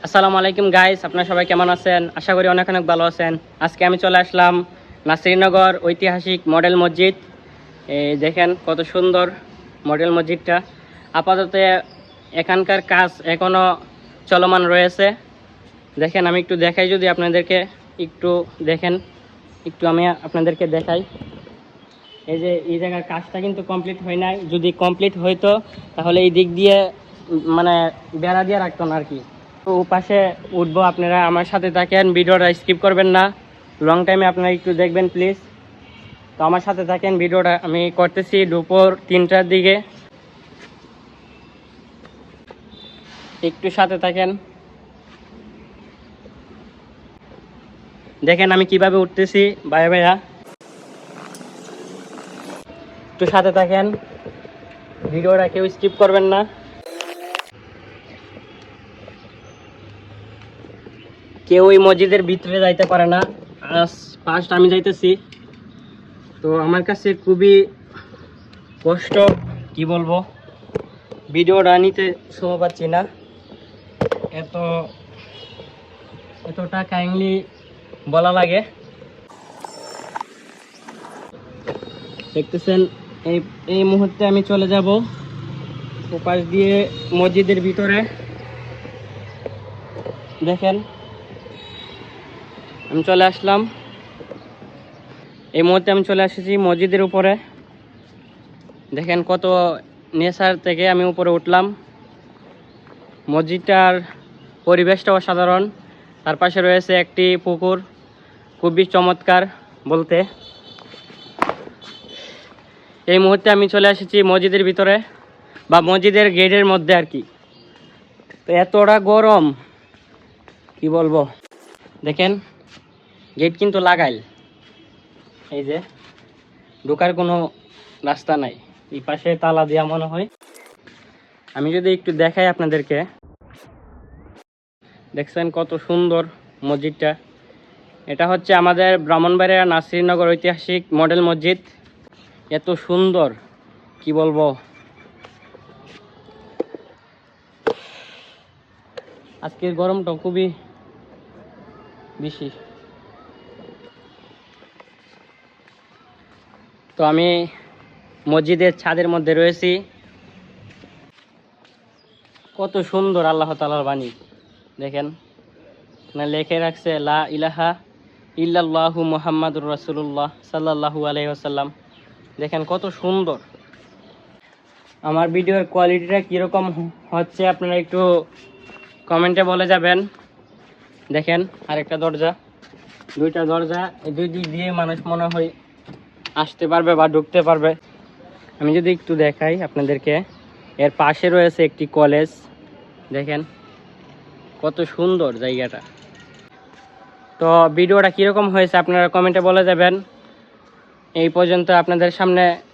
আসসালামু আলাইকুম গাইস, আপনারা সবাই কেমন আছেন? আশা করি অনেক অনেক ভালো আছেন। আজকে আমি চলে আসলাম নাসিরনগর ঐতিহাসিক মডেল মসজিদ। এই দেখেন কত সুন্দর মডেল মসজিদটা। আপাতত এখানকার কাজ এখনো চলমান রয়েছে। দেখেন আমি একটু দেখাই, যদি আপনাদেরকে একটু দেখেন, একটু আমি আপনাদেরকে দেখাই। এই যে এই জায়গার কাজটা কিন্তু কমপ্লিট হয় নাই। যদি কমপ্লিট হইতো তাহলে এই দিক দিয়ে মানে বেড়া দিয়ে রাখতো না আর কি। তো পাশে উঠবো, আপনারা আমার সাথে থাকেন, ভিডিওটা স্কিপ করবেন না। লং টাইমে আপনারা একটু দেখবেন প্লিজ। তো আমার সাথে থাকেন, ভিডিওটা আমি করতেছি দুপুর 3টার দিকে। একটু সাথে থাকেন, দেখেন আমি কিভাবে উঠতেছি ভাইয়া ভাইয়া। একটু সাথে থাকেন, ভিডিওটা কেউ স্কিপ করবেন না। কেউ ওই মসজিদের ভিতরে যাইতে পারে না, আজ ফার্স্ট আমি যাইতেছি। তো আমার কাছে খুবই কষ্ট, কি বলবো, ভিডিওটা নিতে সময় পাচ্ছি না। এতটা কাইন্ডলি বলা লাগে। দেখতেছেন এই এই মুহূর্তে আমি চলে যাব ওপাশ দিয়ে মসজিদের ভিতরে। দেখেন আমি চলে আসলাম, এই মুহূর্তে আমি চলে এসেছি মসজিদের উপরে। দেখেন কত নেচার থেকে আমি উপরে উঠলাম। মসজিদটার পরিবেশটা অসাধারণ। তার পাশে রয়েছে একটি পুকুর, খুবই চমৎকার বলতে। এই মুহূর্তে আমি চলে এসেছি মসজিদের ভিতরে বা মসজিদের গেটের মধ্যে আর কি। তো এতটা গরম, কি বলবো। দেখেন গেট কিন্তু লাগাইল, এই যে ঢোকার কোনো রাস্তা নাই, এই পাশে তালা দেওয়া মনে হয়। আমি যদি একটু দেখাই আপনাদেরকে, দেখছেন কত সুন্দর মসজিদটা। এটা হচ্ছে আমাদের ব্রাহ্মণবাড়িয়া নাসিরনগর ঐতিহাসিক মডেল মসজিদ। এত সুন্দর, কি বলবো। আজকের গরমটা খুবই বেশি। তো আমি মসজিদের ছাদের মধ্যে রয়েছি। কত সুন্দর আল্লাহ তাআলার বাণী। দেখেন না, লেখে রাখছে লা ইলাহা ইল্লাল্লাহু মুহাম্মাদুর রাসূলুল্লাহ সাল্লাল্লাহু আলাইহি ওয়াসাল্লাম। দেখেন কত সুন্দর। আমার ভিডিওর কোয়ালিটিটা কীরকম হচ্ছে আপনারা একটু কমেন্টে বলে যাবেন। দেখেন আরেকটা দরজা, দুইটা দরজা, এই দুই দিক দিয়ে মানুষ মনে হয় আসতে পারবে বা ঢুকতে পারবে। আমি যদি একটু দেখাই আপনাদেরকে, এর পাশে রয়েছে একটি কলেজ। দেখেন কত সুন্দর জায়গাটা। তো ভিডিওটা কীরকম হয়েছে আপনারা কমেন্টে বলে যাবেন। এই পর্যন্ত আপনাদের সামনে